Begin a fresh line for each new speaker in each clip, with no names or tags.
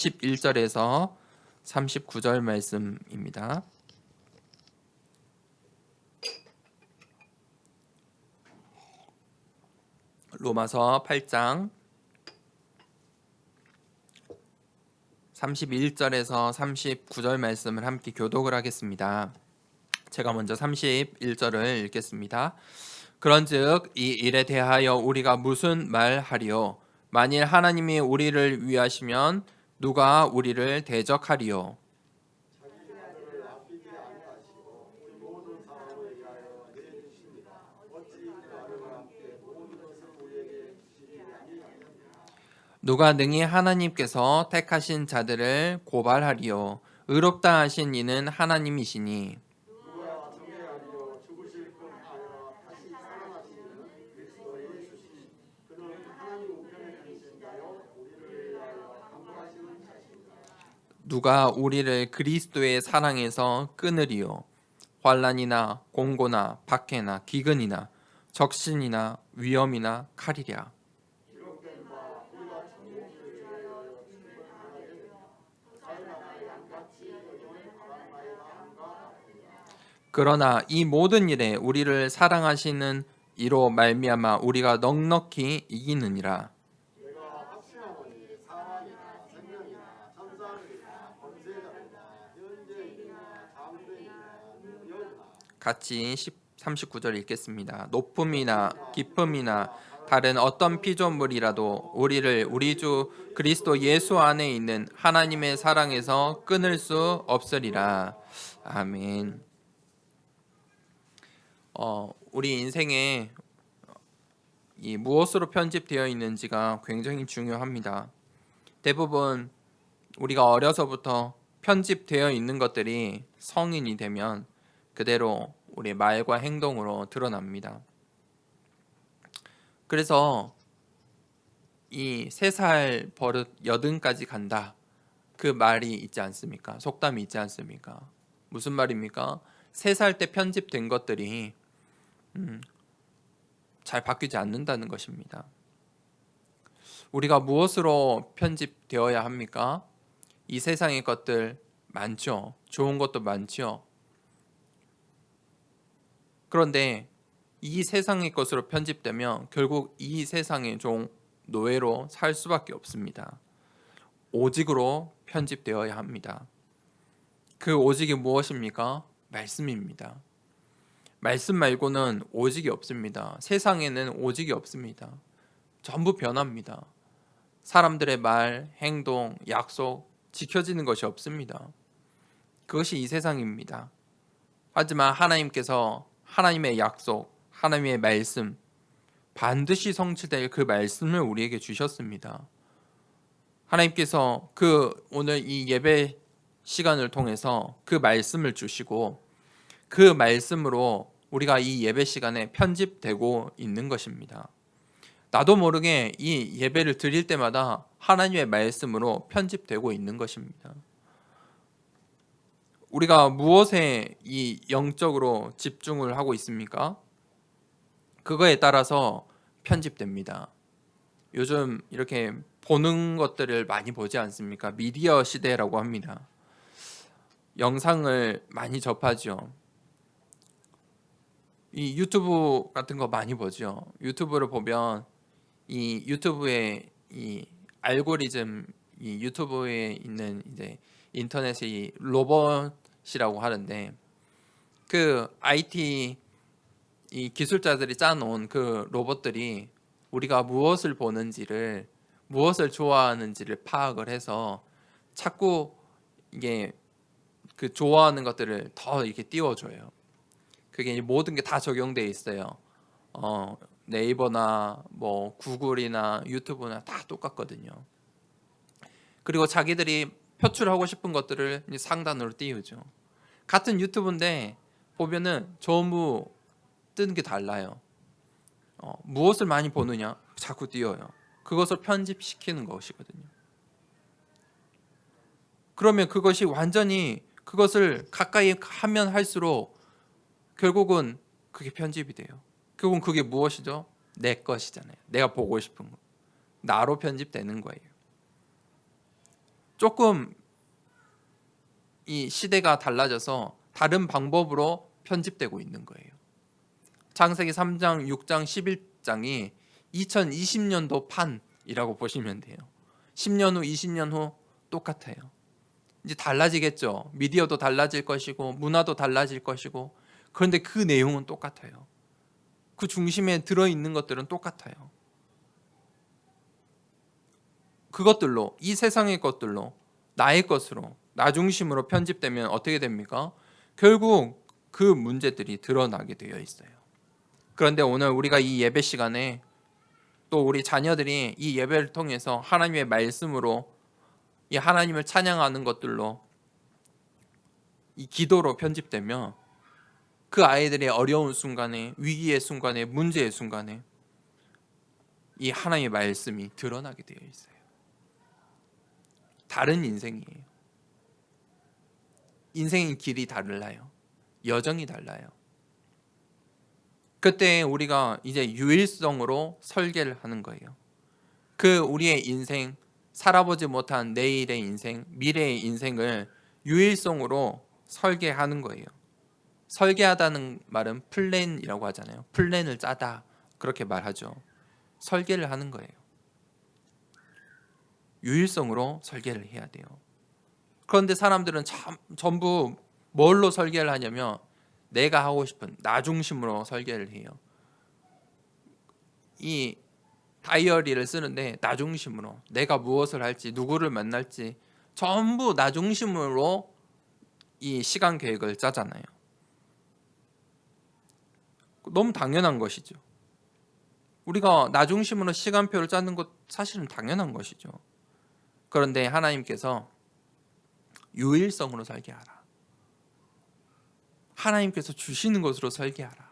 11절에서 39절 말씀입니다. 로마서 8장 31절에서 39절 말씀을 함께 교독을 하겠습니다. 제가 먼저 31절을 읽겠습니다. 그런즉 이 일에 대하여 우리가 무슨 말하리요? 만일 하나님이 우리를 위하시면 누가 우리를 대적하리요? 누가 능히 하나님께서 택하신 자들을 고발하리요? 의롭다 하신 이는 하나님이시니. 누가 우리를 그리스도의 사랑에서 끊으리요? 환난이나 공고나 박해나 기근이나 적신이나 위험이나 칼이랴. 그러나 이 모든 일에 우리를 사랑하시는 이로 말미암아 우리가 넉넉히 이기느니라. 같이 39절 읽겠습니다. 높음이나 깊음이나 다른 어떤 피조물이라도 우리를 우리 주 그리스도 예수 안에 있는 하나님의 사랑에서 끊을 수 없으리라. 아멘. 우리 인생에 이 무엇으로 편집되어 있는지가 굉장히 중요합니다. 대부분 우리가 어려서부터 편집되어 있는 것들이 성인이 되면 그대로 우리의 말과 행동으로 드러납니다. 그래서 이 3살 버릇 80까지 간다, 그 말이 있지 않습니까? 속담이 있지 않습니까? 무슨 말입니까? 3살 때 편집된 것들이 잘 바뀌지 않는다는 것입니다. 우리가 무엇으로 편집되어야 합니까? 이 세상의 것들 많죠. 좋은 것도 많죠. 그런데 이 세상의 것으로 편집되면 결국 이 세상의 종, 노예로 살 수밖에 없습니다. 오직으로 편집되어야 합니다. 그 오직이 무엇입니까? 말씀입니다. 말씀 말고는 오직이 없습니다. 세상에는 오직이 없습니다. 전부 변합니다. 사람들의 말, 행동, 약속 지켜지는 것이 없습니다. 그것이 이 세상입니다. 하지만 하나님께서 하나님의 약속, 하나님의 말씀, 반드시 성취될 그 말씀을 우리에게 주셨습니다. 하나님께서 오늘 이 예배 시간을 통해서 그 말씀을 주시고 그 말씀으로 우리가 이 예배 시간에 편집되고 있는 것입니다. 나도 모르게 이 예배를 드릴 때마다 하나님의 말씀으로 편집되고 있는 것입니다. 우리가 무엇에 이 영적으로 집중을 하고 있습니까? 그거에 따라서 편집됩니다. 요즘 이렇게 보는 것들을 많이 보지 않습니까? 미디어 시대라고 합니다. 영상을 많이 접하죠. 이 유튜브 같은 거 많이 보죠. 유튜브를 보면 이 유튜브의 이 알고리즘, 이 유튜브에 있는 이제 인터넷의 로봇이라고 하는데, 그 IT 이 기술자들이 짜놓은 그 로봇들이 우리가 무엇을 보는지를, 무엇을 좋아하는지를 파악을 해서 자꾸 이게 그 좋아하는 것들을 더 이렇게 띄워줘요. 그게 모든 게 다 적용돼 있어요. 네이버나 뭐 구글이나 유튜브나 다 똑같거든요. 그리고 자기들이 표출하고 싶은 것들을 이제 상단으로 띄우죠. 같은 유튜브인데 보면은 전부 뜨는 게 달라요. 무엇을 많이 보느냐 자꾸 띄워요. 그것을 편집시키는 것이거든요. 그러면 그것이 완전히, 그것을 가까이 하면 할수록 결국은 그게 편집이 돼요. 결국은 그게 무엇이죠? 내 것이잖아요. 내가 보고 싶은 거. 나로 편집되는 거예요. 조금 이 시대가 달라져서 다른 방법으로 편집되고 있는 거예요. 창세기 3장, 6장, 11장이 2020년도 판이라고 보시면 돼요. 10년 후, 20년 후 똑같아요. 이제 달라지겠죠. 미디어도 달라질 것이고 문화도 달라질 것이고, 그런데 그 내용은 똑같아요. 그 중심에 들어있는 것들은 똑같아요. 그것들로, 이 세상의 것들로, 나의 것으로, 나 중심으로 편집되면 어떻게 됩니까? 결국 그 문제들이 드러나게 되어 있어요. 그런데 오늘 우리가 이 예배 시간에 또 우리 자녀들이 이 예배를 통해서 하나님의 말씀으로, 이 하나님을 찬양하는 것들로, 이 기도로 편집되면 그 아이들의 어려운 순간에, 위기의 순간에, 문제의 순간에 이 하나님의 말씀이 드러나게 되어 있어요. 다른 인생이에요. 인생의 길이 달라요. 여정이 달라요. 그때 우리가 이제 유일성으로 설계를 하는 거예요. 그 우리의 인생, 살아보지 못한 내일의 인생, 미래의 인생을 유일성으로 설계하는 거예요. 설계하다는 말은 플랜이라고 하잖아요. 플랜을 짜다, 그렇게 말하죠. 설계를 하는 거예요. 유일성으로 설계를 해야 돼요. 그런데 사람들은 전부 뭘로 설계를 하냐면 내가 하고 싶은 나 중심으로 설계를 해요. 이 다이어리를 쓰는데 나 중심으로, 내가 무엇을 할지, 누구를 만날지 전부 나 중심으로 이 시간 계획을 짜잖아요. 너무 당연한 것이죠. 우리가 나 중심으로 시간표를 짜는 것 사실은 당연한 것이죠. 그런데 하나님께서 유일성으로 설계하라. 하나님께서 주시는 것으로 설계하라.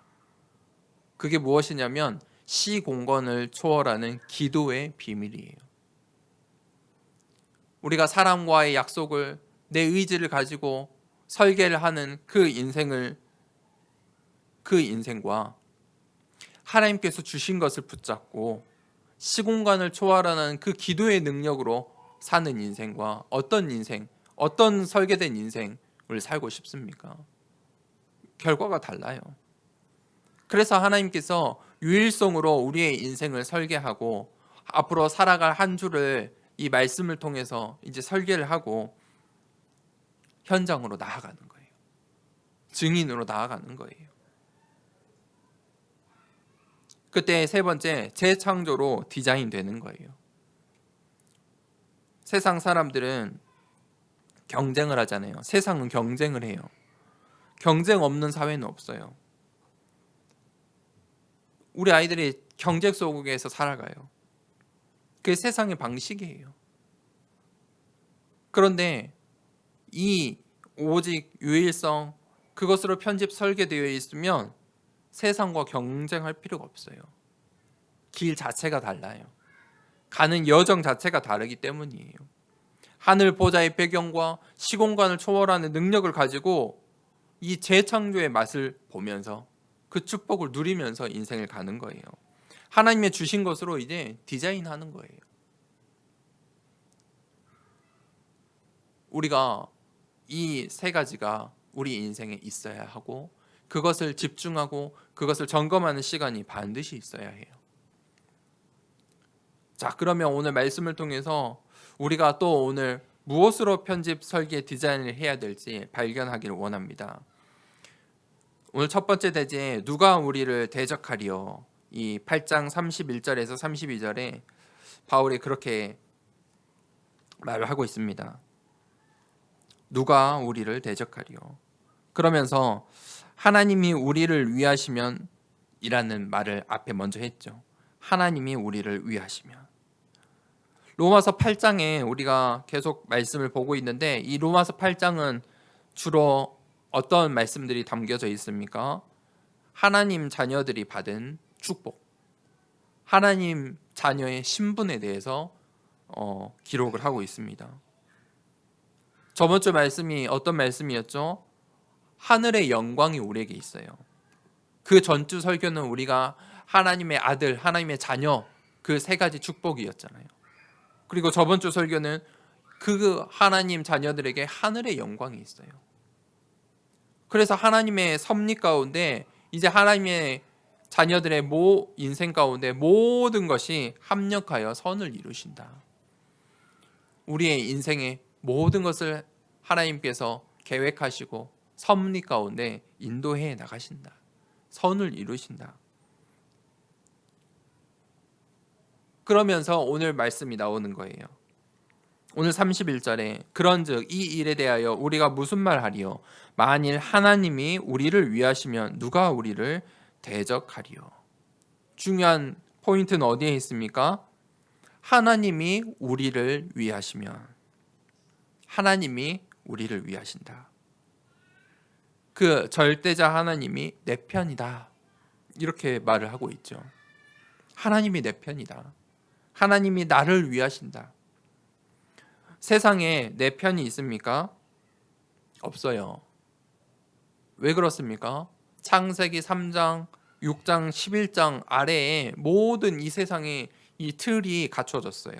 그게 무엇이냐면 시공간을 초월하는 기도의 비밀이에요. 우리가 사람과의 약속을, 내 의지를 가지고 설계를 하는 그 인생과 하나님께서 주신 것을 붙잡고 시공간을 초월하는 그 기도의 능력으로 사는 인생과 어떤 인생, 어떤 설계된 인생을 살고 싶습니까? 결과가 달라요. 그래서 하나님께서 유일성으로 우리의 인생을 설계하고 앞으로 살아갈 한 주를 이 말씀을 통해서 이제 설계를 하고 현장으로 나아가는 거예요. 증인으로 나아가는 거예요. 그때 세 번째, 재창조로 디자인되는 거예요. 세상 사람들은 경쟁을 하잖아요. 세상은 경쟁을 해요. 경쟁 없는 사회는 없어요. 우리 아이들이 경쟁 속에서 살아가요. 그게 세상의 방식이에요. 그런데 이 오직 유일성, 그것으로 편집 설계되어 있으면 세상과 경쟁할 필요가 없어요. 길 자체가 달라요. 가는 여정 자체가 다르기 때문이에요. 하늘 보좌의 배경과 시공간을 초월하는 능력을 가지고 이 재창조의 맛을 보면서 그 축복을 누리면서 인생을 가는 거예요. 하나님의 주신 것으로 이제 디자인하는 거예요. 우리가 이 세 가지가 우리 인생에 있어야 하고 그것을 집중하고 그것을 점검하는 시간이 반드시 있어야 해요. 자, 그러면 오늘 말씀을 통해서 우리가 또 오늘 무엇으로 편집, 설계, 디자인을 해야 될지 발견하기를 원합니다. 오늘 첫 번째 대제, 누가 우리를 대적하리요? 이 8장 31절에서 32절에 바울이 그렇게 말을 하고 있습니다. 누가 우리를 대적하리요? 그러면서 하나님이 우리를 위하시면 이라는 말을 앞에 먼저 했죠. 하나님이 우리를 위하시면. 로마서 8장에 우리가 계속 말씀을 보고 있는데 이 로마서 8장은 주로 어떤 말씀들이 담겨져 있습니까? 하나님 자녀들이 받은 축복, 하나님 자녀의 신분에 대해서 기록을 하고 있습니다. 저번 주 말씀이 어떤 말씀이었죠? 하늘의 영광이 우리에게 있어요. 그 전주 설교는 우리가 하나님의 아들, 하나님의 자녀, 그 세 가지 축복이었잖아요. 그리고 저번 주 설교는 그 하나님 자녀들에게 하늘의 영광이 있어요. 그래서 하나님의 섭리 가운데 이제 하나님의 자녀들의 인생 가운데 모든 것이 합력하여 선을 이루신다. 우리의 인생의 모든 것을 하나님께서 계획하시고 섭리 가운데 인도해 나가신다. 선을 이루신다. 그러면서 오늘 말씀이 나오는 거예요. 오늘 31절에 그런즉 이 일에 대하여 우리가 무슨 말하리요? 만일 하나님이 우리를 위하시면 누가 우리를 대적하리요? 중요한 포인트는 어디에 있습니까? 하나님이 우리를 위하시면, 하나님이 우리를 위하신다. 그 절대자 하나님이 내 편이다. 이렇게 말을 하고 있죠. 하나님이 내 편이다. 하나님이 나를 위하신다. 세상에 내 편이 있습니까? 없어요. 왜 그렇습니까? 창세기 3장, 6장, 11장 아래에 모든 이 세상의 이 틀이 갖춰졌어요.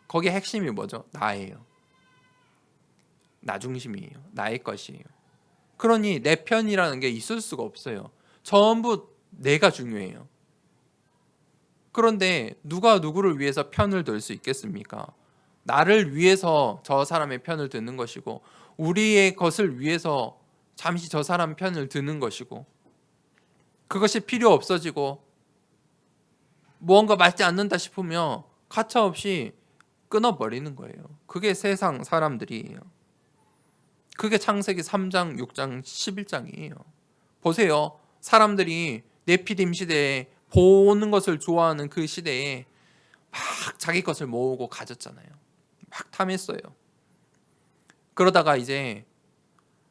거기에 핵심이 뭐죠? 나예요. 나 중심이에요. 나의 것이에요. 그러니 내 편이라는 게 있을 수가 없어요. 전부 내가 중요해요. 그런데 누가 누구를 위해서 편을 들 수 있겠습니까? 나를 위해서 저 사람의 편을 드는 것이고 우리의 것을 위해서 잠시 저 사람 편을 드는 것이고 그것이 필요 없어지고 무언가 맞지 않는다 싶으면 가차없이 끊어버리는 거예요. 그게 세상 사람들이에요. 그게 창세기 3장, 6장, 11장이에요. 보세요. 사람들이 네피림 시대에 보는 것을 좋아하는 그 시대에 막 자기 것을 모으고 가졌잖아요. 막 탐했어요. 그러다가 이제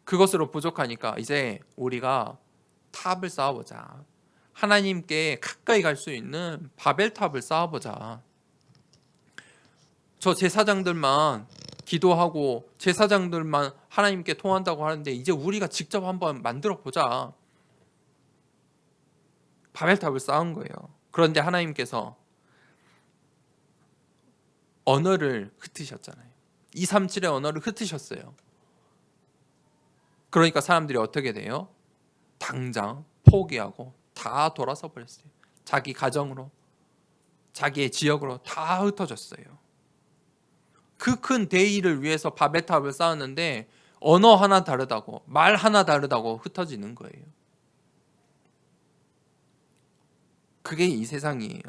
그것으로 부족하니까 이제 우리가 탑을 쌓아보자. 하나님께 가까이 갈 수 있는 바벨탑을 쌓아보자. 저 제사장들만 기도하고 제사장들만 하나님께 통한다고 하는데 이제 우리가 직접 한번 만들어 보자. 바벨탑을 쌓은 거예요. 그런데 하나님께서 언어를 흩으셨잖아요. 237의 언어를 흩으셨어요. 그러니까 사람들이 어떻게 돼요? 당장 포기하고 다 돌아서 버렸어요. 자기 가정으로, 자기의 지역으로 다 흩어졌어요. 그 큰 대의를 위해서 바벨탑을 쌓았는데 언어 하나 다르다고, 말 하나 다르다고 흩어지는 거예요. 그게 이 세상이에요.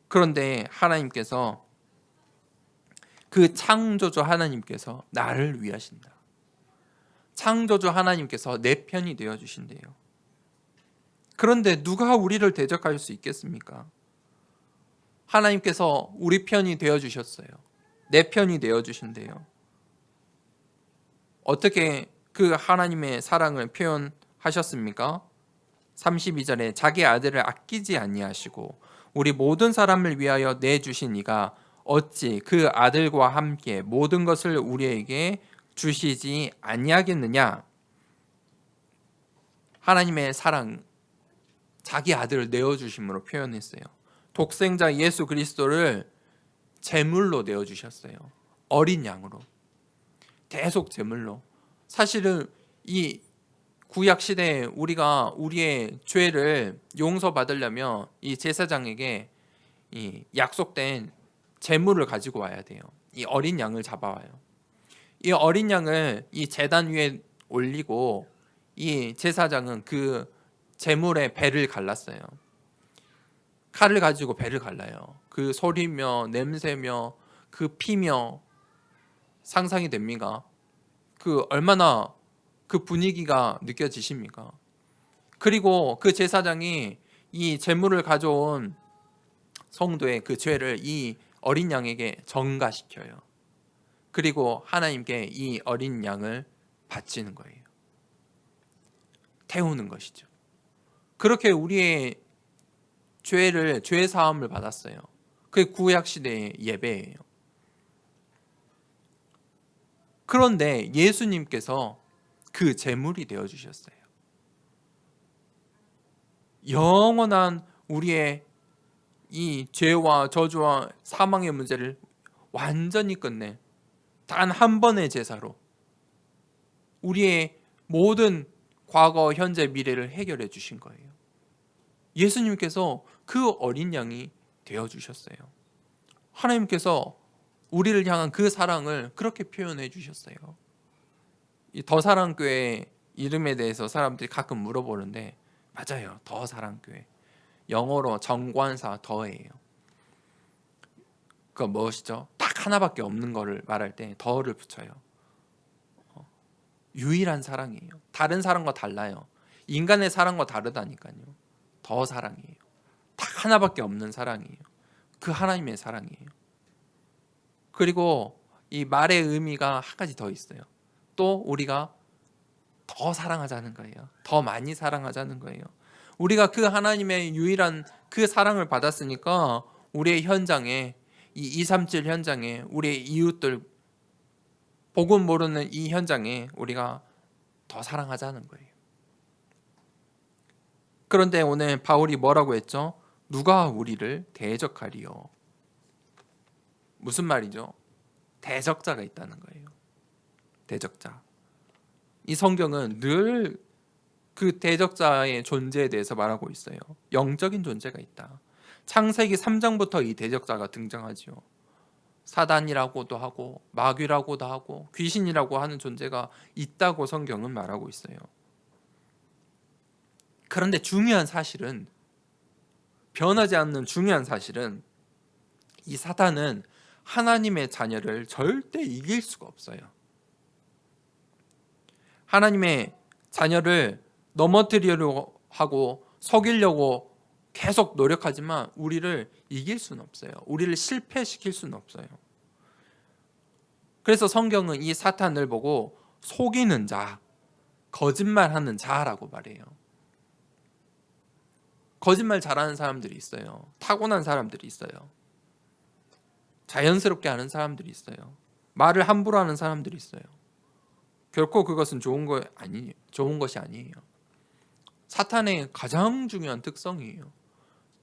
그런데 하나님께서 그 창조주 하나님께서 나를 위하신다. 창조주 하나님께서 내 편이 되어 주신대요. 그런데 누가 우리를 대적할 수 있겠습니까? 하나님께서 우리 편이 되어 주셨어요. 내 편이 되어 주신대요. 어떻게 그 하나님의 사랑을 표현하셨습니까? 32절에 자기 아들을 아끼지 아니하시고 우리 모든 사람을 위하여 내주신 이가 어찌 그 아들과 함께 모든 것을 우리에게 주시지 아니하겠느냐? 하나님의 사랑, 자기 아들을 내어주심으로 표현했어요. 독생자 예수 그리스도를 제물로 내어주셨어요. 어린 양으로. 대속 제물로. 사실은 이 구약 시대에 우리가 우리의 죄를 용서받으려면 이 제사장에게 이 약속된 제물을 가지고 와야 돼요. 이 어린 양을 잡아와요. 이 어린 양을 이 제단 위에 올리고 이 제사장은 그 제물의 배를 갈랐어요. 칼을 가지고 배를 갈라요. 그 소리며 냄새며 그 피며 상상이 됩니까? 그 얼마나 그 분위기가 느껴지십니까? 그리고 그 제사장이 이 제물을 가져온 성도의 그 죄를 이 어린 양에게 전가시켜요. 그리고 하나님께 이 어린 양을 바치는 거예요. 태우는 것이죠. 그렇게 우리의 죄 사함을 받았어요. 그게 구약 시대의 예배예요. 그런데 예수님께서 그 제물이 되어 주셨어요. 영원한 우리의 이 죄와 저주와 사망의 문제를 완전히 끝내 단 한 번의 제사로 우리의 모든 과거, 현재, 미래를 해결해 주신 거예요. 예수님께서 그 어린 양이 되어 주셨어요. 하나님께서 우리를 향한 그 사랑을 그렇게 표현해 주셨어요. 이 더사랑교회 이름에 대해서 사람들이 가끔 물어보는데 맞아요. 더사랑교회. 영어로 정관사 더예요. 그거 무엇이죠? 딱 하나밖에 없는 거를 말할 때 더를 붙여요. 유일한 사랑이에요. 다른 사랑과 달라요. 인간의 사랑과 다르다니까요. 더 사랑이에요. 딱 하나밖에 없는 사랑이에요. 그 하나님의 사랑이에요. 그리고 이 말의 의미가 한 가지 더 있어요. 또 우리가 더 사랑하자는 거예요. 더 많이 사랑하자는 거예요. 우리가 그 하나님의 유일한 그 사랑을 받았으니까 우리의 현장에 이 237 현장에 우리의 이웃들 복음 모르는 이 현장에 우리가 더 사랑하자는 거예요. 그런데 오늘 바울이 뭐라고 했죠? 누가 우리를 대적하리요? 무슨 말이죠? 대적자가 있다는 거예요. 대적자. 이 성경은 늘 그 대적자의 존재에 대해서 말하고 있어요. 영적인 존재가 있다. 창세기 3장부터 이 대적자가 등장하죠. 사단이라고도 하고 마귀라고도 하고 귀신이라고 하는 존재가 있다고 성경은 말하고 있어요. 그런데 중요한 사실은 변하지 않는 중요한 사실은 이 사단은 하나님의 자녀를 절대 이길 수가 없어요. 하나님의 자녀를 넘어뜨리려고 하고 속이려고 계속 노력하지만 우리를 이길 수는 없어요. 우리를 실패시킬 수는 없어요. 그래서 성경은 이 사탄을 보고 속이는 자, 거짓말하는 자라고 말해요. 거짓말 잘하는 사람들이 있어요. 타고난 사람들이 있어요. 자연스럽게 하는 사람들이 있어요. 말을 함부로 하는 사람들이 있어요. 결코 그것은 좋은 것이 아니에요. 사탄의 가장 중요한 특성이에요.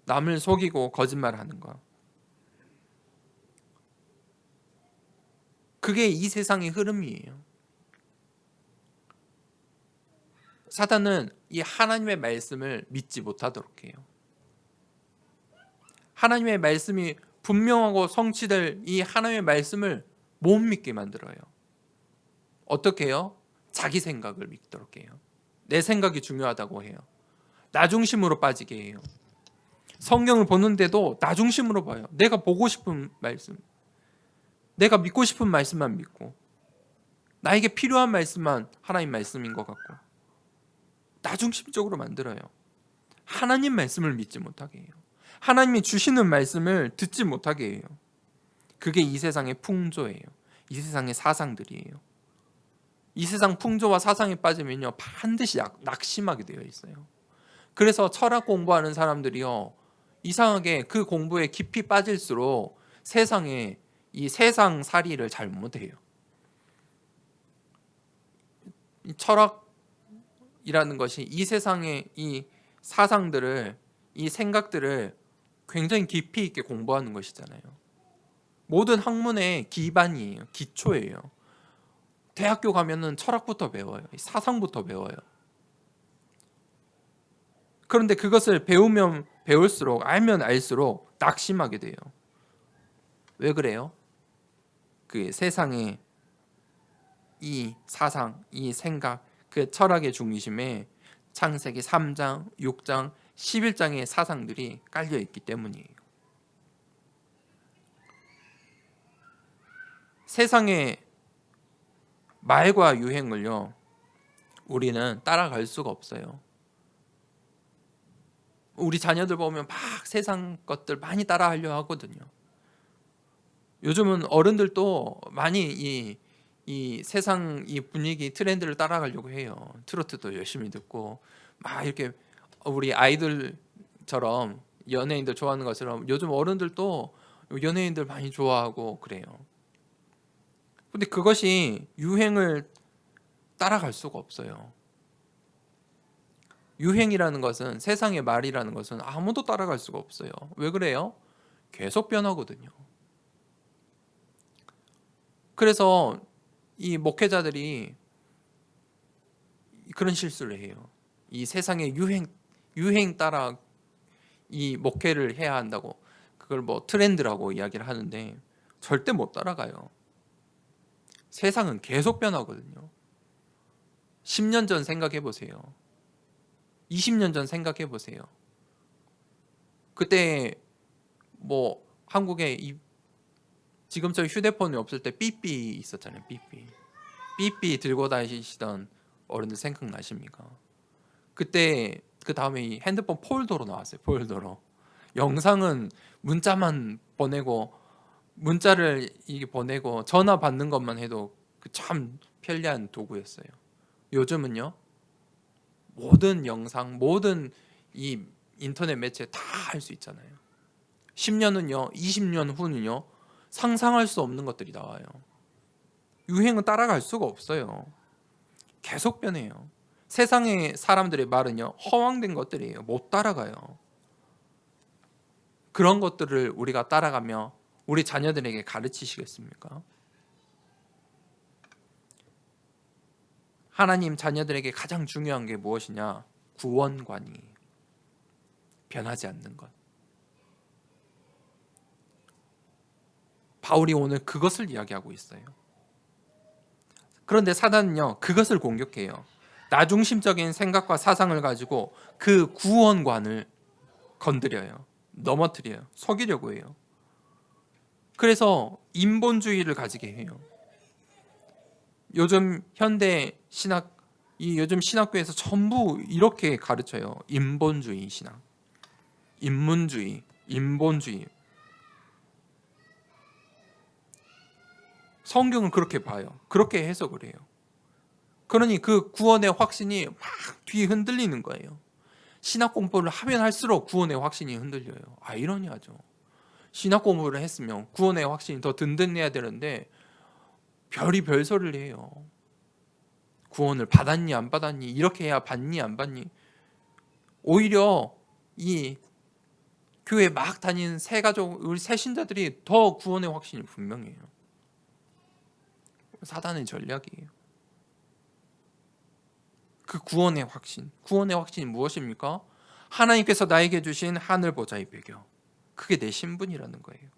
남을 속이고 거짓말하는 거. 그게 이 세상의 흐름이에요. 사탄은 이 하나님의 말씀을 믿지 못하도록 해요. 하나님의 말씀이 분명하고 성취될 이 하나님의 말씀을 못 믿게 만들어요. 어떻게 해요? 자기 생각을 믿도록 해요. 내 생각이 중요하다고 해요. 나 중심으로 빠지게 해요. 성경을 보는데도 나 중심으로 봐요. 내가 보고 싶은 말씀, 내가 믿고 싶은 말씀만 믿고, 나에게 필요한 말씀만 하나님 말씀인 것 같고, 나 중심적으로 만들어요. 하나님 말씀을 믿지 못하게 해요. 하나님이 주시는 말씀을 듣지 못하게 해요. 그게 이 세상의 풍조예요. 이 세상의 사상들이에요. 이 세상 풍조와 사상에 빠지면요 반드시 낙심하게 되어 있어요. 그래서 철학 공부하는 사람들이요 이상하게 그 공부에 깊이 빠질수록 세상에 이 세상살이를 잘 못해요. 이 철학이라는 것이 이 세상의 이 사상들을 이 생각들을 굉장히 깊이 있게 공부하는 것이잖아요. 모든 학문의 기반이에요. 기초예요. 대학교 가면은 철학부터 배워요. 사상부터 배워요. 그런데 그것을 배우면 배울수록 알면 알수록 낙심하게 돼요. 왜 그래요? 그 세상의 이 사상, 이 생각, 그 철학의 중심에 창세기 3장, 6장, 11장의 사상들이 깔려 있기 때문이에요. 세상의 말과 유행을요 우리는 따라갈 수가 없어요. 우리 자녀들 보면 막 세상 것들 많이 따라하려 하거든요. 요즘은 어른들도 많이 이 세상 이 분위기 트렌드를 따라가려고 해요. 트로트도 열심히 듣고 막 이렇게 우리 아이들처럼 연예인들 좋아하는 것처럼 요즘 어른들도 연예인들 많이 좋아하고 그래요. 근데 그것이 유행을 따라갈 수가 없어요. 유행이라는 것은 세상의 말이라는 것은 아무도 따라갈 수가 없어요. 왜 그래요? 계속 변하거든요. 그래서 이 목회자들이 그런 실수를 해요. 이 세상의 유행 따라 이 목회를 해야 한다고 그걸 뭐 트렌드라고 이야기를 하는데 절대 못 따라가요. 세상은 계속 변하거든요. 10년 전 생각해 보세요. 20년 전 생각해 보세요. 그때 뭐 한국에 지금처럼 휴대폰이 없을 때 삐삐 있었잖아요. 삐삐 들고 다니시던 어른들 생각나십니까? 그때 그 다음에 이 핸드폰 폴더로 나왔어요. 폴더로. 영상은 문자만 보내고 문자를 이게 보내고 전화 받는 것만 해도 그 참 편리한 도구였어요. 요즘은요. 모든 영상, 모든 이 인터넷 매체 다 할 수 있잖아요. 10년 후는요, 20년 후는요, 상상할 수 없는 것들이 나와요. 유행은 따라갈 수가 없어요. 계속 변해요. 세상의 사람들의 말은요, 허황된 것들이에요. 못 따라가요. 그런 것들을 우리가 따라가며 우리 자녀들에게 가르치시겠습니까? 하나님 자녀들에게 가장 중요한 게 무엇이냐? 구원관이 변하지 않는 것. 바울이 오늘 그것을 이야기하고 있어요. 그런데 사단은요, 그것을 공격해요. 나중심적인 생각과 사상을 가지고 그 구원관을 건드려요. 넘어뜨려요. 속이려고 해요. 그래서 인본주의를 가지게 해요. 요즘 현대 신학, 요즘 신학교에서 전부 이렇게 가르쳐요. 인본주의 신학, 인문주의, 인본주의. 성경은 그렇게 봐요. 그렇게 해석을 해요. 그러니 그 구원의 확신이 막 뒤 흔들리는 거예요. 신학 공부를 하면 할수록 구원의 확신이 흔들려요. 아이러니하죠. 신학 공부를 했으면 구원의 확신이 더 든든해야 되는데 별이 별소리를 해요. 구원을 받았니 안 받았니, 이렇게 해야 받니 안 받니. 오히려 이 교회 막 다니는 새 가족, 우리 새 신자들이 더 구원의 확신이 분명해요. 사단의 전략이에요. 그 구원의 확신이 무엇입니까? 하나님께서 나에게 주신 하늘 보좌의 배경, 그게 내 신분이라는 거예요.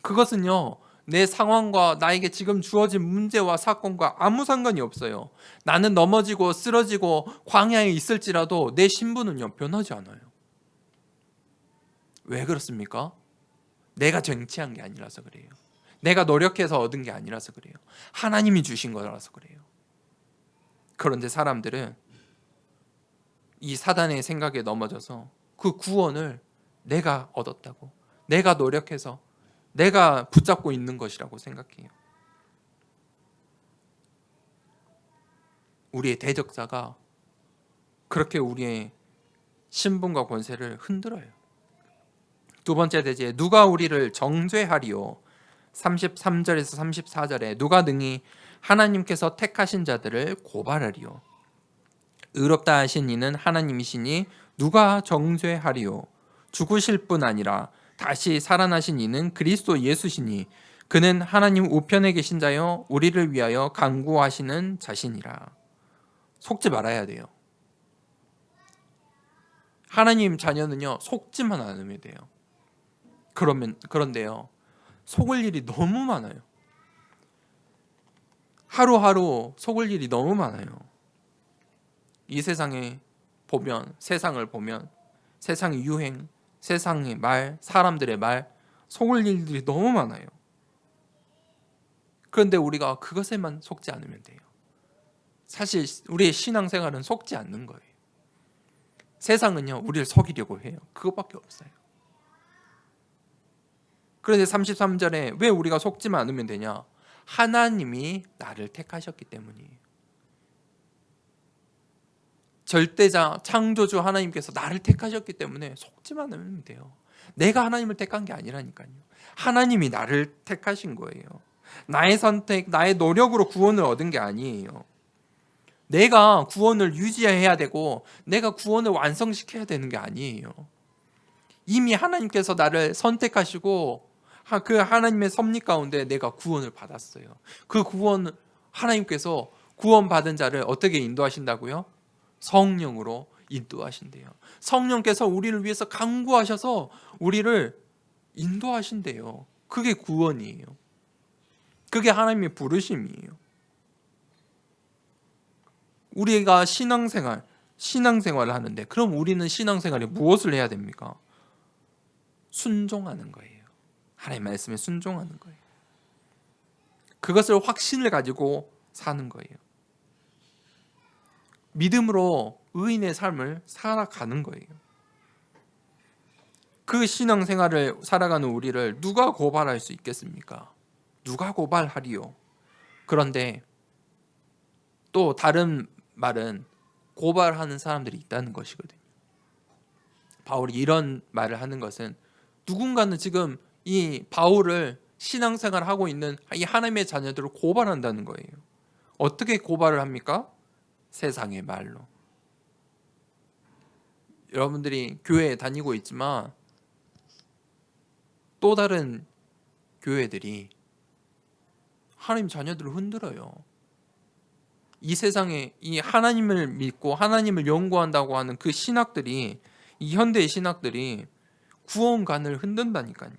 그것은요, 내 상황과 나에게 지금 주어진 문제와 사건과 아무 상관이 없어요. 나는 넘어지고 쓰러지고 광야에 있을지라도 내 신분은요, 변하지 않아요. 왜 그렇습니까? 내가 쟁취한 게 아니라서 그래요. 내가 노력해서 얻은 게 아니라서 그래요. 하나님이 주신 거라서 그래요. 그런데 사람들은 이 사단의 생각에 넘어져서 그 구원을 내가 얻었다고, 내가 노력해서 내가 붙잡고 있는 것이라고 생각해요. 우리의 대적자가 그렇게 우리의 신분과 권세를 흔들어요. 두 번째 대지에 누가 우리를 정죄하리요? 33절에서 34절에 누가 능히 하나님께서 택하신 자들을 고발하리요? 의롭다 하신 이는 하나님이시니 누가 정죄하리요? 죽으실 뿐 아니라 다시 살아나신 이는 그리스도 예수시니 그는 하나님 우편에 계신 자요 우리를 위하여 간구하시는 자신이라. 속지 말아야 돼요. 하나님 자녀는요, 속지만 않으면 돼요. 그런데요, 속을 일이 너무 많아요. 하루하루 속을 일이 너무 많아요. 이 세상을 보면 세상의 유행, 세상의 말, 사람들의 말, 속을 일들이 너무 많아요. 그런데 우리가 그것에만 속지 않으면 돼요. 사실 우리의 신앙생활은 속지 않는 거예요. 세상은요, 우리를 속이려고 해요. 그것밖에 없어요. 그런데 33절에 왜 우리가 속지만 않으면 되냐? 하나님이 나를 택하셨기 때문이에요. 절대자 창조주 하나님께서 나를 택하셨기 때문에 속지만 않으면 돼요. 내가 하나님을 택한 게 아니라니까요. 하나님이 나를 택하신 거예요. 나의 선택, 나의 노력으로 구원을 얻은 게 아니에요. 내가 구원을 유지해야 되고 내가 구원을 완성시켜야 되는 게 아니에요. 이미 하나님께서 나를 선택하시고 그 하나님의 섭리 가운데 내가 구원을 받았어요. 그 구원, 하나님께서 구원받은 자를 어떻게 인도하신다고요? 성령으로 인도하신대요. 성령께서 우리를 위해서 간구하셔서 우리를 인도하신대요. 그게 구원이에요. 그게 하나님의 부르심이에요. 우리가 신앙생활을 하는데, 그럼 우리는 신앙생활에 무엇을 해야 됩니까? 순종하는 거예요. 하나님 말씀에 순종하는 거예요. 그것을 확신을 가지고 사는 거예요. 믿음으로 의인의 삶을 살아가는 거예요. 그 신앙생활을 살아가는 우리를 누가 고발할 수 있겠습니까? 누가 고발하리요? 그런데 또 다른 말은 고발하는 사람들이 있다는 것이거든요. 바울이 이런 말을 하는 것은 누군가는 지금 이 바울을 신앙생활을 하고 있는 이 하나님의 자녀들을 고발한다는 거예요. 어떻게 고발을 합니까? 세상의 말로. 여러분들이 교회에 다니고 있지만 또 다른 교회들이 하나님 자녀들을 흔들어요. 이 세상에 이 하나님을 믿고 하나님을 연구한다고 하는 그 신학들이, 이 현대의 신학들이 구원관을 흔든다니까요.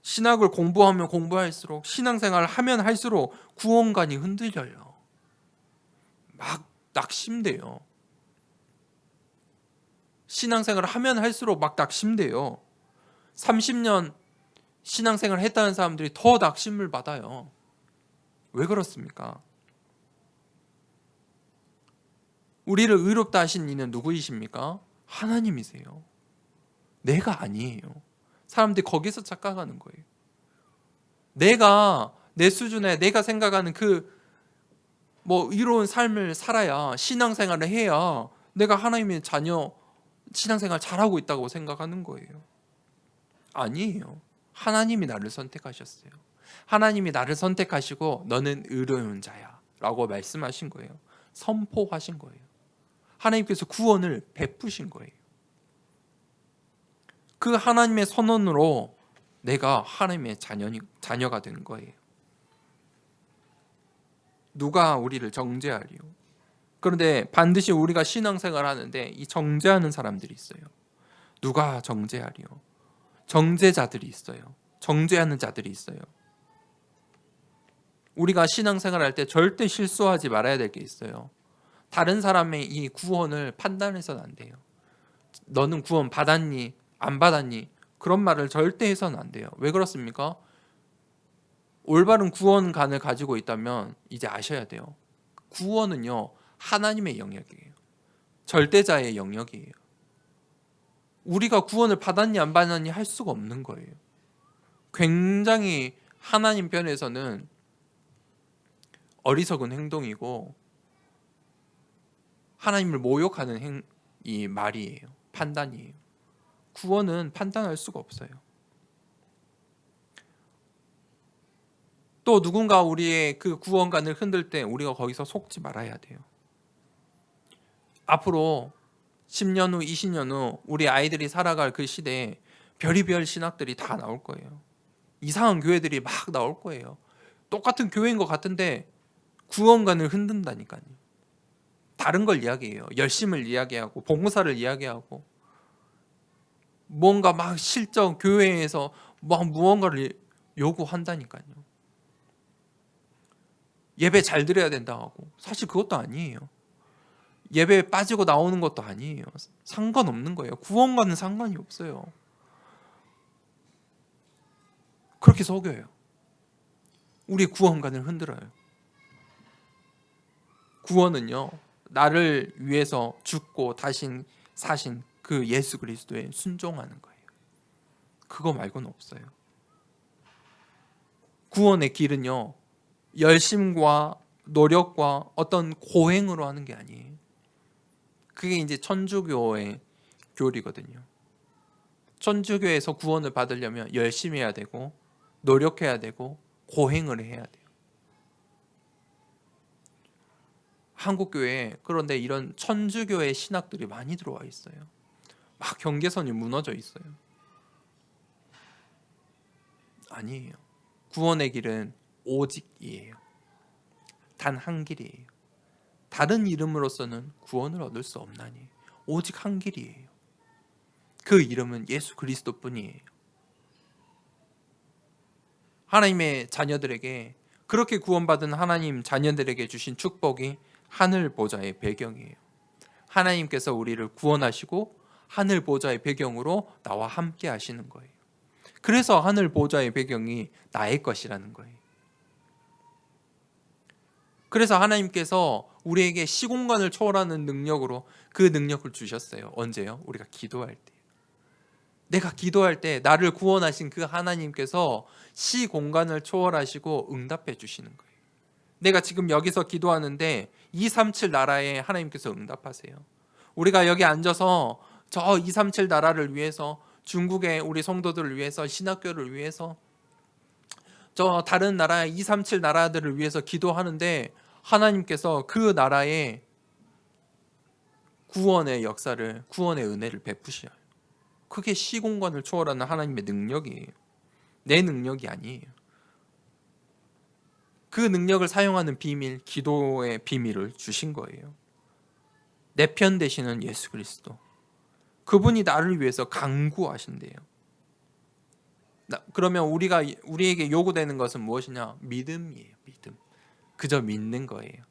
신학을 공부하면 공부할수록, 신앙생활을 하면 할수록 구원관이 흔들려요. 막 낙심돼요. 신앙생활을 하면 할수록 막 낙심돼요. 30년 신앙생활을 했다는 사람들이 더 낙심을 받아요. 왜 그렇습니까? 우리를 의롭다 하신 이는 누구이십니까? 하나님이세요. 내가 아니에요. 사람들이 거기서 착각하는 거예요. 내가 내 수준에 내가 생각하는 그 의로운 삶을 살아야, 신앙생활을 해야 내가 하나님의 자녀, 신앙생활 잘하고 있다고 생각하는 거예요. 아니에요. 하나님이 나를 선택하셨어요. 하나님이 나를 선택하시고 너는 의로운 자야 라고 말씀하신 거예요. 선포하신 거예요. 하나님께서 구원을 베푸신 거예요. 그 하나님의 선언으로 내가 하나님의 자녀가 된 거예요. 누가 우리를 정죄하리요? 그런데 반드시 우리가 신앙생활을 하는데 이 정죄하는 사람들이 있어요. 누가 정죄하리요? 정죄자들이 있어요. 정죄하는 자들이 있어요. 우리가 신앙생활을 할 때 절대 실수하지 말아야 될 게 있어요. 다른 사람의 이 구원을 판단해서는 안 돼요. 너는 구원 받았니? 안 받았니? 그런 말을 절대 해서는 안 돼요. 왜 그렇습니까? 올바른 구원관을 가지고 있다면 이제 아셔야 돼요. 구원은요, 하나님의 영역이에요. 절대자의 영역이에요. 우리가 구원을 받았니 안 받았니 할 수가 없는 거예요. 굉장히 하나님 편에서는 어리석은 행동이고 하나님을 모욕하는 이 말이에요. 판단이에요. 구원은 판단할 수가 없어요. 또 누군가 우리의 그 구원관을 흔들 때 우리가 거기서 속지 말아야 돼요. 앞으로 10년 후, 20년 후 우리 아이들이 살아갈 그 시대에 별의별 신학들이 다 나올 거예요. 이상한 교회들이 막 나올 거예요. 똑같은 교회인 것 같은데 구원관을 흔든다니까요. 다른 걸 이야기해요. 열심을 이야기하고 봉사를 이야기하고 뭔가 막 실적 교회에서 막 무언가를 요구한다니까요. 예배 잘 드려야 된다 하고 사실 그것도 아니에요. 예배에 빠지고 나오는 것도 아니에요. 상관없는 거예요. 구원과는 상관이 없어요. 그렇게 속여요. 우리 구원관을 흔들어요. 구원은요, 나를 위해서 죽고 다시 사신 그 예수 그리스도에 순종하는 거예요. 그거 말고는 없어요. 구원의 길은요, 열심과 노력과 어떤 고행으로 하는 게 아니에요. 그게 이제 천주교의 교리거든요. 천주교에서 구원을 받으려면 열심히 해야 되고 노력해야 되고 고행을 해야 돼요. 한국교회에 그런데 이런 천주교의 신학들이 많이 들어와 있어요. 막 경계선이 무너져 있어요. 아니에요. 구원의 길은 오직이에요. 단 한 길이에요. 다른 이름으로서는 구원을 얻을 수 없나니 오직 한 길이에요. 그 이름은 예수 그리스도뿐이에요. 하나님의 자녀들에게, 그렇게 구원받은 하나님 자녀들에게 주신 축복이 하늘 보좌의 배경이에요. 하나님께서 우리를 구원하시고 하늘 보좌의 배경으로 나와 함께 하시는 거예요. 그래서 하늘 보좌의 배경이 나의 것이라는 거예요. 그래서 하나님께서 우리에게 시공간을 초월하는 능력으로 그 능력을 주셨어요. 언제요? 우리가 기도할 때. 내가 기도할 때 나를 구원하신 그 하나님께서 시공간을 초월하시고 응답해 주시는 거예요. 내가 지금 여기서 기도하는데 237 나라에 하나님께서 응답하세요. 우리가 여기 앉아서 저 237 나라를 위해서, 중국의 우리 성도들을 위해서, 신학교를 위해서, 저 다른 나라 237 나라들을 위해서 기도하는데 하나님께서 그 나라에 구원의 역사를, 구원의 은혜를 베푸셔요. 그게 시공간을 초월하는 하나님의 능력이에요. 내 능력이 아니에요. 그 능력을 사용하는 비밀, 기도의 비밀을 주신 거예요. 내 편 되시는 예수 그리스도, 그분이 나를 위해서 간구하신대요. 그러면 우리에게 요구되는 것은 무엇이냐? 믿음이에요. 믿음. 그저 믿는 거예요.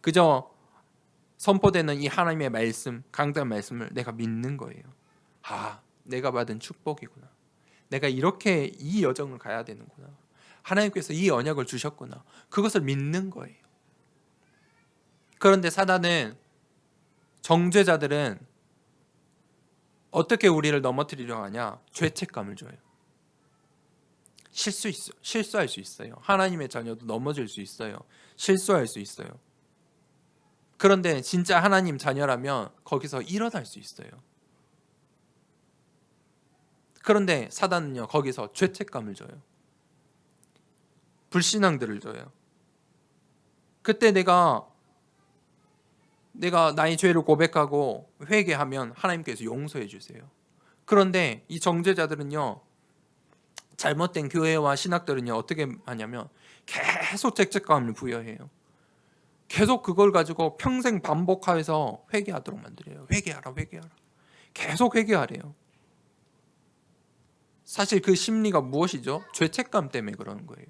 그저 선포되는 이 하나님의 말씀, 강단 말씀을 내가 믿는 거예요. 아, 내가 받은 축복이구나. 내가 이렇게 이 여정을 가야 되는구나. 하나님께서 이 언약을 주셨구나. 그것을 믿는 거예요. 그런데 사단은, 정죄자들은 어떻게 우리를 넘어뜨리려 하냐? 죄책감을 줘요. 실수할 수 있어요. 하나님의 자녀도 넘어질 수 있어요. 실수할 수 있어요. 그런데 진짜 하나님 자녀라면 거기서 일어날 수 있어요. 그런데 사단은요, 거기서 죄책감을 줘요. 불신앙들을 줘요. 그때 내가 나의 죄를 고백하고 회개하면 하나님께서 용서해 주세요. 그런데 이 정죄자들은요, 잘못된 교회와 신학들은요, 어떻게 하냐면 계속 죄책감을 부여해요. 계속 그걸 가지고 평생 반복해서 회개하도록 만들어요. 회개하라. 계속 회개하래요. 사실 그 심리가 무엇이죠? 죄책감 때문에 그러는 거예요.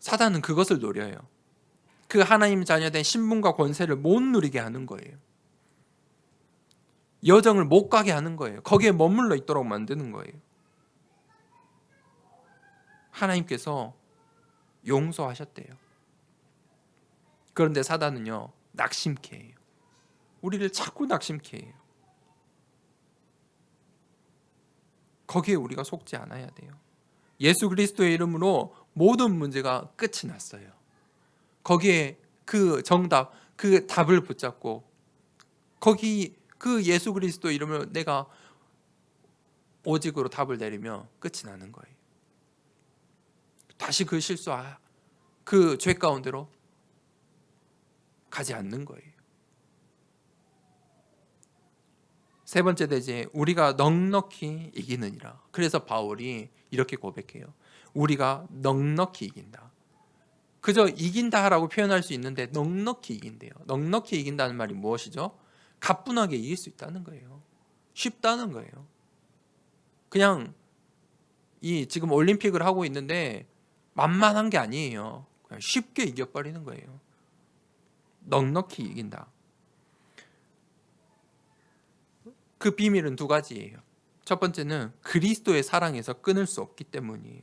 사단은 그것을 노려요. 그 하나님 자녀된 신분과 권세를 못 누리게 하는 거예요. 여정을 못 가게 하는 거예요. 거기에 머물러 있도록 만드는 거예요. 하나님께서 용서하셨대요. 그런데 사단은요, 낙심케 해요. 우리를 자꾸 낙심케 해요. 거기에 우리가 속지 않아야 돼요. 예수 그리스도의 이름으로 모든 문제가 끝이 났어요. 거기에 그 정답, 그 답을 붙잡고, 거기 그 예수 그리스도 이름을 내가 오직으로 답을 내리면 끝이 나는 거예요. 다시 그 실수와 그 죄 가운데로 가지 않는 거예요. 세 번째 대제, 우리가 넉넉히 이기느니라. 그래서 바울이 이렇게 고백해요. 우리가 넉넉히 이긴다. 그저 이긴다라고 표현할 수 있는데 넉넉히 이긴대요. 넉넉히 이긴다는 말이 무엇이죠? 가뿐하게 이길 수 있다는 거예요. 쉽다는 거예요. 그냥 지금 올림픽을 하고 있는데 만만한 게 아니에요. 그냥 쉽게 이겨버리는 거예요. 넉넉히 이긴다. 그 비밀은 두 가지예요. 첫 번째는 그리스도의 사랑에서 끊을 수 없기 때문이에요.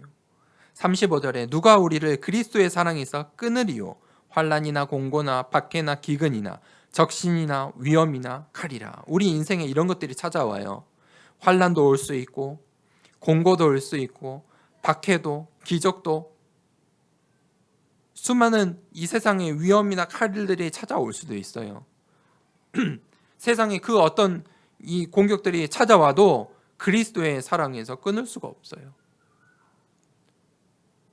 35절에 누가 우리를 그리스도의 사랑에서 끊으리요? 환난이나 공고나 박해나 기근이나 적신이나 위험이나 칼이라. 우리 인생에 이런 것들이 찾아와요. 환난도 올 수 있고, 공고도 올 수 있고, 박해도, 기적도, 수많은 이 세상의 위험이나 칼들이 찾아올 수도 있어요. 세상에 그 어떤 이 공격들이 찾아와도 그리스도의 사랑에서 끊을 수가 없어요.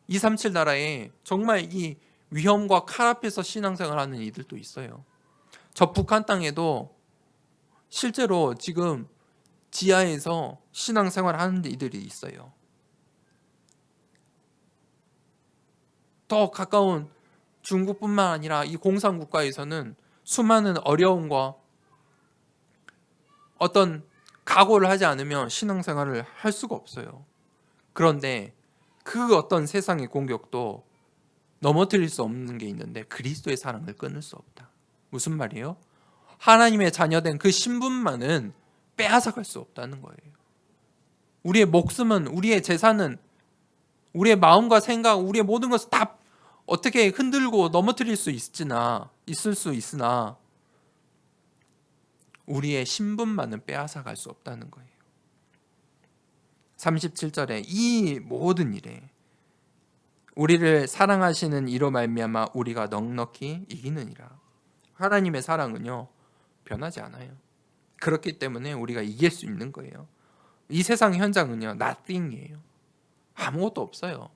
237 나라에 정말 이 위험과 칼 앞에서 신앙생활하는 이들도 있어요. 저 북한 땅에도 실제로 지금 지하에서 신앙생활 하는 이들이 있어요. 더 가까운 중국뿐만 아니라 이 공산국가에서는 수많은 어려움과 어떤 각오를 하지 않으면 신앙생활을 할 수가 없어요. 그런데 그 어떤 세상의 공격도 넘어뜨릴 수 없는 게 있는데 그리스도의 사랑을 끊을 수 없다. 무슨 말이에요? 하나님의 자녀된 그 신분만은 빼앗아갈 수 없다는 거예요. 우리의 목숨은, 우리의 재산은, 우리의 마음과 생각, 우리의 모든 것을 다 어떻게 흔들고 넘어뜨릴 수 있을 수 있으나 우리의 신분만은 빼앗아갈 수 없다는 거예요. 37절에 이 모든 일에 우리를 사랑하시는 이로 말미암아 우리가 넉넉히 이기느니라. 하나님의 사랑은요 변하지 않아요. 그렇기 때문에 우리가 이길 수 있는 거예요. 이 세상 현장은요 nothing이에요. 아무것도 없어요.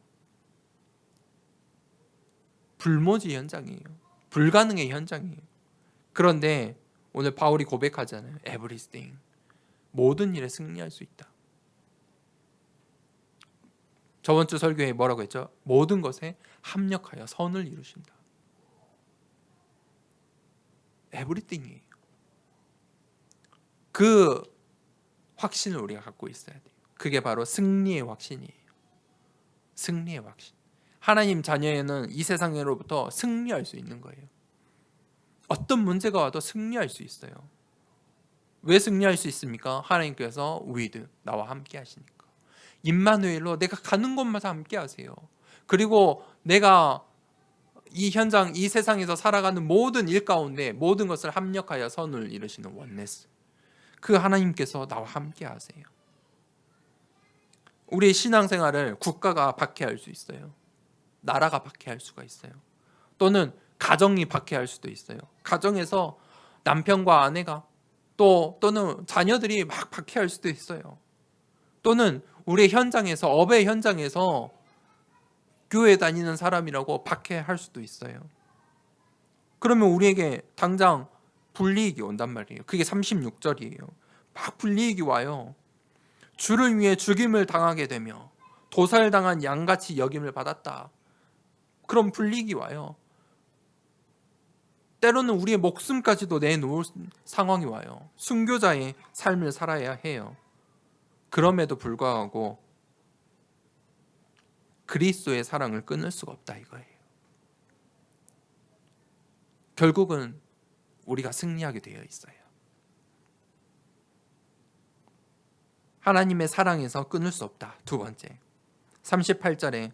불모지 현장이에요. 불가능의 현장이에요. 그런데 오늘 바울이 고백하잖아요. everything. 모든 일에 승리할 수 있다. 저번 주 설교에 뭐라고 했죠? 모든 것에 합력하여 선을 이루신다. everything이에요. 그 확신을 우리가 갖고 있어야 돼요. 그게 바로 승리의 확신이에요. 승리의 확신. 하나님 자녀에는 이 세상으로부터 승리할 수 있는 거예요. 어떤 문제가 와도 승리할 수 있어요. 왜 승리할 수 있습니까? 하나님께서 with 나와 함께 하시니까. 임마누엘로 내가 가는 곳마다 함께 하세요. 그리고 내가 이 현장, 이 세상에서 살아가는 모든 일 가운데 모든 것을 합력하여 선을 이루시는 원네스. 그 하나님께서 나와 함께 하세요. 우리의 신앙생활을 국가가 박해할 수 있어요. 나라가 박해할 수가 있어요. 또는 가정이 박해할 수도 있어요. 가정에서 남편과 아내가 또는 자녀들이 막 박해할 수도 있어요. 또는 우리의 현장에서 업의 현장에서 교회 다니는 사람이라고 박해할 수도 있어요. 그러면 우리에게 당장 불이익이 온단 말이에요. 그게 36절이에요. 막 불이익이 와요. 주를 위해 죽임을 당하게 되며 도살당한 양같이 여김을 받았다. 그런 불이익이 와요. 때로는 우리의 목숨까지도 내놓을 상황이 와요. 순교자의 삶을 살아야 해요. 그럼에도 불구하고 그리스도의 사랑을 끊을 수가 없다 이거예요. 결국은 우리가 승리하게 되어 있어요. 하나님의 사랑에서 끊을 수 없다. 두 번째, 38절에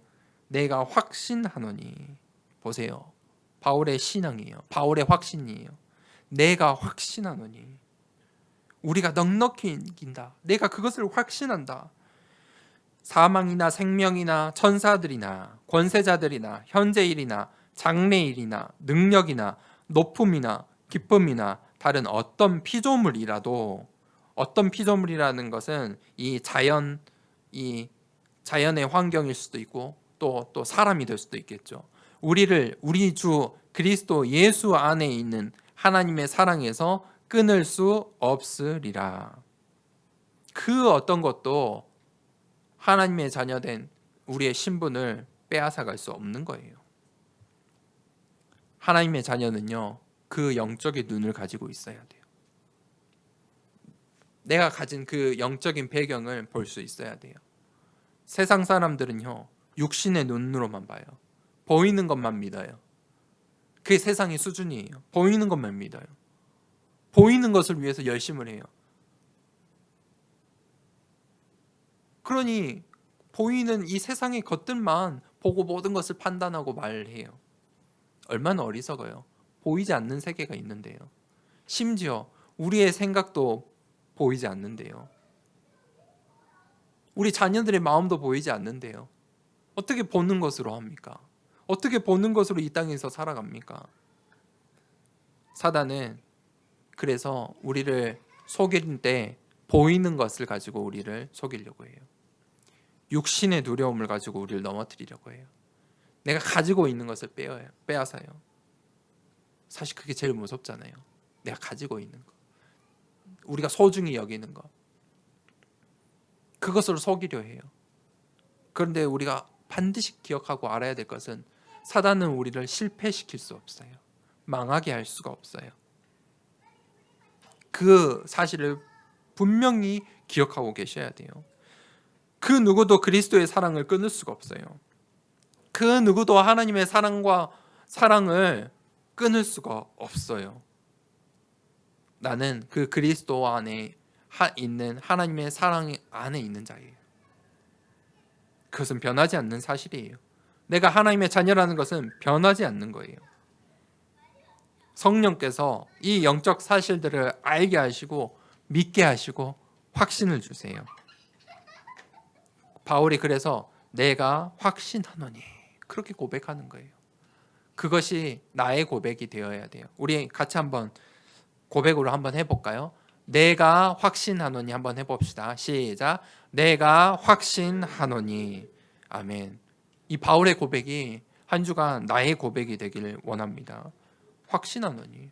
내가 확신하노니. 보세요. 바울의 신앙이에요. 바울의 확신이에요. 내가 확신하노니. 우리가 넉넉히 이긴다. 내가 그것을 확신한다. 사망이나 생명이나 천사들이나 권세자들이나 현재일이나 장래일이나 능력이나 높음이나 기쁨이나 다른 어떤 피조물이라도, 어떤 피조물이라는 것은 이 자연의 환경일 수도 있고 또 사람이 될 수도 있겠죠. 우리 주 그리스도 예수 안에 있는 하나님의 사랑에서 끊을 수 없으리라. 그 어떤 것도 하나님의 자녀된 우리의 신분을 빼앗아갈 수 없는 거예요. 하나님의 자녀는요, 그 영적인 눈을 가지고 있어야 돼요. 내가 가진 그 영적인 배경을 볼 수 있어야 돼요. 세상 사람들은요, 육신의 눈으로만 봐요. 보이는 것만 믿어요. 그게 세상의 수준이에요. 보이는 것만 믿어요. 보이는 것을 위해서 열심을 해요. 그러니 보이는 이 세상의 것들만 보고 모든 것을 판단하고 말해요. 얼마나 어리석어요. 보이지 않는 세계가 있는데요. 심지어 우리의 생각도 보이지 않는데요. 우리 자녀들의 마음도 보이지 않는데요. 어떻게 보는 것으로 합니까? 어떻게 보는 것으로 이 땅에서 살아갑니까? 사단은 그래서 우리를 속일 때 보이는 것을 가지고 우리를 속이려고 해요. 육신의 두려움을 가지고 우리를 넘어뜨리려고 해요. 내가 가지고 있는 것을 빼앗아요. 사실 그게 제일 무섭잖아요. 내가 가지고 있는 거, 우리가 소중히 여기는 거. 그것으로 속이려 해요. 그런데 우리가 반드시 기억하고 알아야 될 것은 사단은 우리를 실패시킬 수 없어요. 망하게 할 수가 없어요. 그 사실을 분명히 기억하고 계셔야 돼요. 그 누구도 그리스도의 사랑을 끊을 수가 없어요. 그 누구도 하나님의 사랑을 끊을 수가 없어요. 나는 그 그리스도 안에 있는 하나님의 사랑 안에 있는 자예요. 그것은 변하지 않는 사실이에요. 내가 하나님의 자녀라는 것은 변하지 않는 거예요. 성령께서 이 영적 사실들을 알게 하시고 믿게 하시고 확신을 주세요. 바울이 그래서 내가 확신하노니 그렇게 고백하는 거예요. 그것이 나의 고백이 되어야 돼요. 우리 같이 한번 고백으로 한번 해볼까요? 내가 확신하노니 한번 해봅시다. 시작. 내가 확신하노니. 아멘. 이 바울의 고백이 한 주간 나의 고백이 되기를 원합니다. 확신하노니.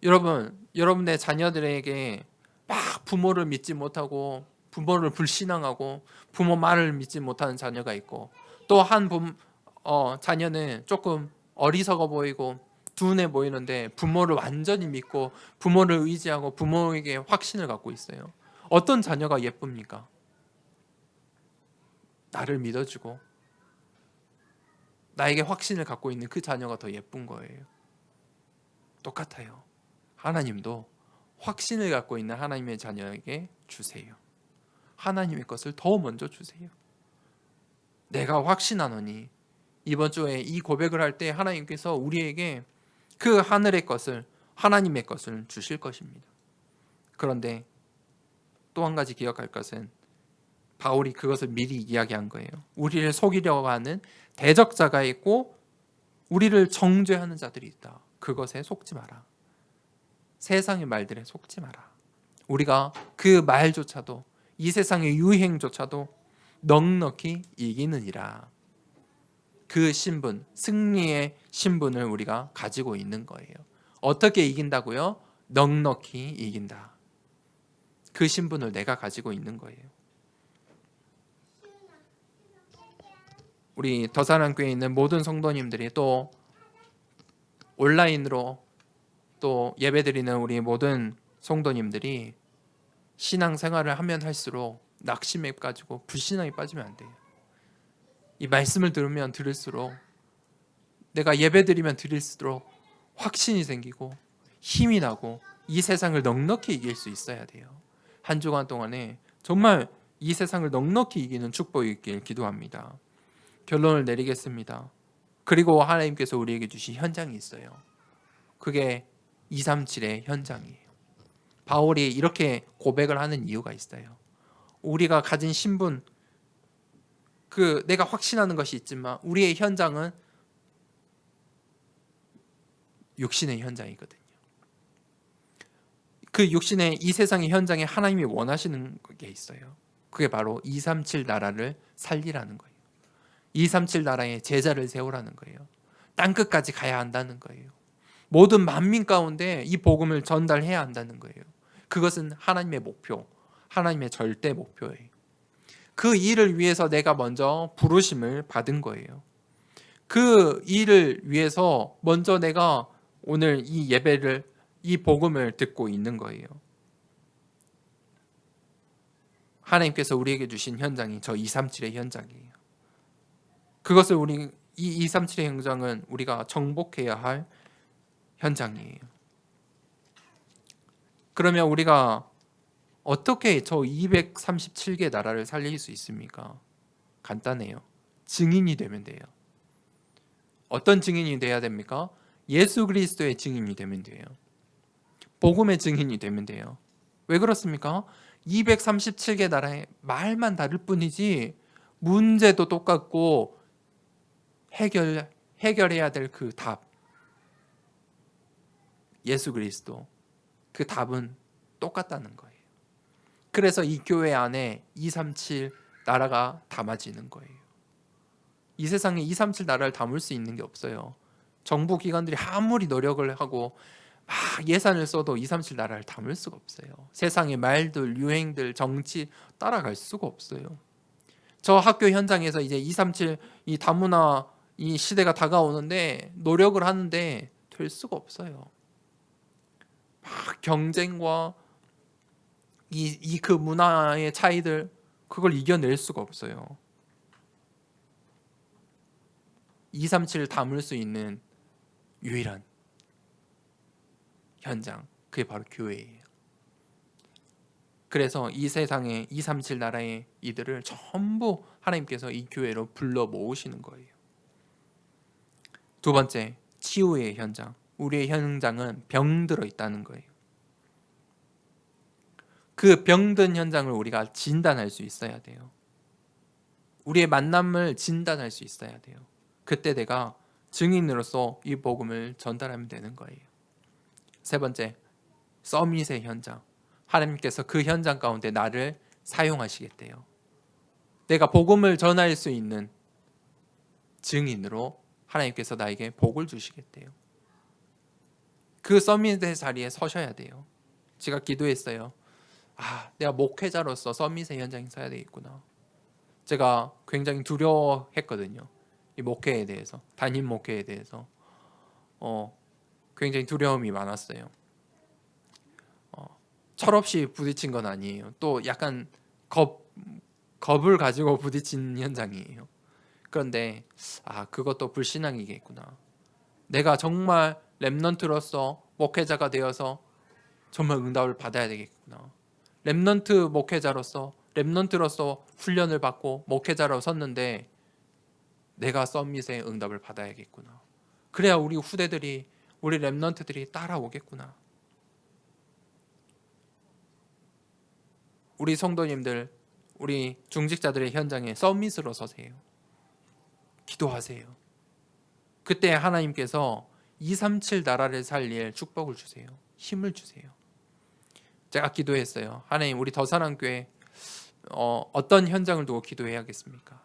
여러분의 자녀들에게 막 부모를 믿지 못하고 부모를 불신앙하고 부모 말을 믿지 못하는 자녀가 있고, 또 한 자녀는 조금 어리석어 보이고 둔해 보이는데 부모를 완전히 믿고 부모를 의지하고 부모에게 확신을 갖고 있어요. 어떤 자녀가 예쁩니까? 나를 믿어주고 나에게 확신을 갖고 있는 그 자녀가 더 예쁜 거예요. 똑같아요. 하나님도 확신을 갖고 있는 하나님의 자녀에게 주세요. 하나님의 것을 더 먼저 주세요. 내가 확신하노니. 이번 주에 이 고백을 할 때 하나님께서 우리에게 그 하늘의 것을, 하나님의 것을 주실 것입니다. 그런데 또 한 가지 기억할 것은 바울이 그것을 미리 이야기한 거예요. 우리를 속이려고 하는 대적자가 있고 우리를 정죄하는 자들이 있다. 그것에 속지 마라. 세상의 말들에 속지 마라. 우리가 그 말조차도, 이 세상의 유행조차도 넉넉히 이기느니라. 그 신분, 승리의 신분을 우리가 가지고 있는 거예요. 어떻게 이긴다고요? 넉넉히 이긴다. 그 신분을 내가 가지고 있는 거예요. 우리 더사랑교회에 있는 모든 성도님들이, 또 온라인으로 또 예배드리는 우리 모든 성도님들이 신앙생활을 하면 할수록 낙심에 빠지고 불신앙에 빠지면 안 돼요. 이 말씀을 들으면 들을수록, 내가 예배드리면 드릴수록 확신이 생기고 힘이 나고 이 세상을 넉넉히 이길 수 있어야 돼요. 한 주간 동안에 정말 이 세상을 넉넉히 이기는 축복이 있길 기도합니다. 결론을 내리겠습니다. 그리고 하나님께서 우리에게 주신 현장이 있어요. 그게 237의 현장이에요. 바울이 이렇게 고백을 하는 이유가 있어요. 우리가 가진 신분, 내가 확신하는 것이 있지만 우리의 현장은 육신의 현장이거든요. 그 육신의 이 세상의 현장에 하나님이 원하시는 게 있어요. 그게 바로 237 나라를 살리라는 거예요. 237 나라에 제자를 세우라는 거예요. 땅끝까지 가야 한다는 거예요. 모든 만민 가운데 이 복음을 전달해야 한다는 거예요. 그것은 하나님의 목표, 하나님의 절대 목표예요. 그 일을 위해서 내가 먼저 부르심을 받은 거예요. 그 일을 위해서 먼저 내가 오늘 이 예배를, 이 복음을 듣고 있는 거예요. 하나님께서 우리에게 주신 현장이 저 237의 현장이에요. 그것을 이 237의 현장은 우리가 정복해야 할 현장이에요. 그러면 우리가 어떻게 저 237개 나라를 살릴 수 있습니까? 간단해요. 증인이 되면 돼요. 어떤 증인이 돼야 됩니까? 예수 그리스도의 증인이 되면 돼요. 복음의 증인이 되면 돼요. 왜 그렇습니까? 237개 나라의 말만 다를 뿐이지 문제도 똑같고 해결해야 될 그 답, 예수 그리스도, 그 답은 똑같다는 거예요. 그래서 이 교회 안에 237 나라가 담아지는 거예요. 이 세상에 237 나라를 담을 수 있는 게 없어요. 정부 기관들이 아무리 노력을 하고 예산을 써도 237 나라를 담을 수가 없어요. 세상의 말들, 유행들, 정치 따라갈 수가 없어요. 저 학교 현장에서 이제 237 이 다문화 이 시대가 다가오는데 노력을 하는데 될 수가 없어요. 막 경쟁과 그 문화의 차이들 그걸 이겨낼 수가 없어요. 237을 담을 수 있는 유일한 현장 그게 바로 교회예요. 그래서 이 세상의 237 나라의 이들을 전부 하나님께서 이 교회로 불러 모으시는 거예요. 두 번째, 치유의 현장. 우리의 현장은 병들어 있다는 거예요. 그 병든 현장을 우리가 진단할 수 있어야 돼요. 우리의 만남을 진단할 수 있어야 돼요. 그때 내가 증인으로서 이 복음을 전달하면 되는 거예요. 세 번째, 서밋의 현장. 하나님께서 그 현장 가운데 나를 사용하시겠대요. 내가 복음을 전할 수 있는 증인으로 하나님께서 나에게 복을 주시겠대요. 그 서밋의 자리에 서셔야 돼요. 제가 기도했어요. 내가 목회자로서 서밋의 현장에 서야 되겠구나. 제가 굉장히 두려워했거든요. 이 목회에 대해서, 담임 목회에 대해서 굉장히 두려움이 많았어요. 철없이 부딪힌 건 아니에요. 또 약간 겁을 가지고 부딪힌 현장이에요. 그런데 그것도 불신앙이겠구나. 내가 정말 렘넌트로서 목회자가 되어서 정말 응답을 받아야 되겠구나. 렘넌트로서 훈련을 받고 목회자로 섰는데 내가 서밋의 응답을 받아야겠구나. 그래야 우리 후대들이 우리 렘넌트들이 따라오겠구나. 우리 성도님들, 우리 중직자들의 현장에 서밋으로 서세요. 기도하세요. 그때 하나님께서 237 나라를 살릴 축복을 주세요. 힘을 주세요. 제가 기도했어요. 하나님, 우리 더사랑교회 어떤 현장을 두고 기도해야겠습니까?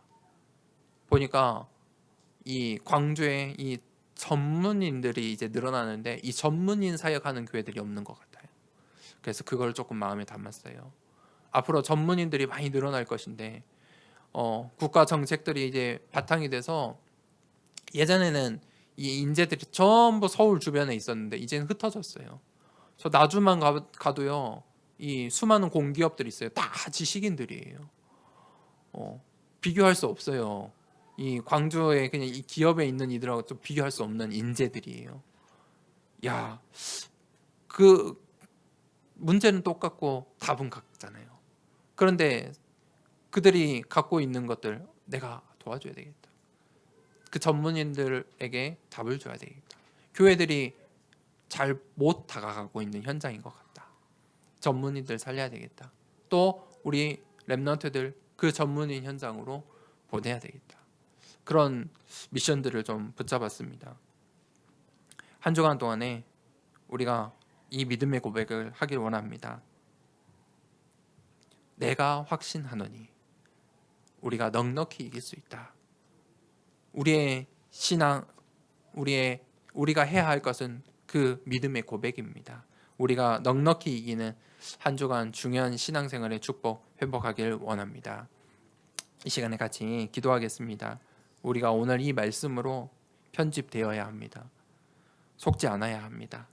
보니까 이 광주에 이 전문인들이 이제 늘어나는데 이 전문인 사역하는 교회들이 없는 것 같아요. 그래서 그걸 조금 마음에 담았어요. 앞으로 전문인들이 많이 늘어날 것인데 국가 정책들이 이제 바탕이 돼서 예전에는 이 인재들이 전부 서울 주변에 있었는데 이제는 흩어졌어요. 저 나주만 가도요, 이 수많은 공기업들이 있어요. 다 지식인들이에요. 비교할 수 없어요. 이 광주에 그냥 이 기업에 있는 이들하고 좀 비교할 수 없는 인재들이에요. 그 문제는 똑같고 답은 같잖아요. 그런데 그들이 갖고 있는 것들 내가 도와줘야 되겠다. 그 전문인들에게 답을 줘야 되겠다. 교회들이 잘 못 다가가고 있는 현장인 것 같다. 전문인들 살려야 되겠다. 또 우리 렘넌트들 그 전문인 현장으로 보내야 되겠다. 그런 미션들을 좀 붙잡았습니다. 한 주간 동안에 우리가 이 믿음의 고백을 하길 원합니다. 내가 확신하노니 우리가 넉넉히 이길 수 있다. 우리의 신앙, 우리가 해야 할 것은 그 믿음의 고백입니다. 우리가 넉넉히 이기는 한 주간 중요한 신앙생활의 축복 회복하길 원합니다. 이 시간에 같이 기도하겠습니다. 우리가 오늘 이 말씀으로 편집되어야 합니다. 속지 않아야 합니다.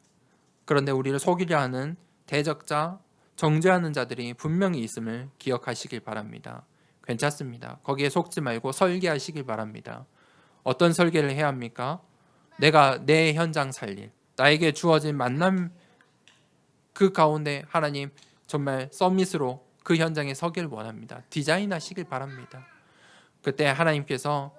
그런데 우리를 속이려 하는 대적자, 정죄하는 자들이 분명히 있음을 기억하시길 바랍니다. 괜찮습니다. 거기에 속지 말고 설계하시길 바랍니다. 어떤 설계를 해야 합니까? 내가 내 현장 살릴, 나에게 주어진 만남 그 가운데 하나님 정말 서밋으로 그 현장에 서길 원합니다. 디자인하시길 바랍니다. 그때 하나님께서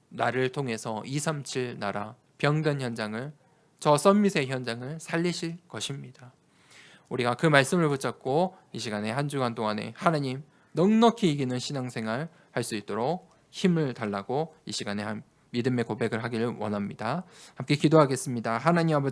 나를 통해서 237 나라 병든 현장을, 저 서밋의 현장을 살리실 것입니다. 우리가 그 말씀을 붙잡고 이 시간에 한 주간 동안에 하나님 넉넉히 이기는 신앙생활 할 수 있도록 힘을 달라고 이 시간에 한 믿음의 고백을 하기를 원합니다. 함께 기도하겠습니다. 하나님 아버지,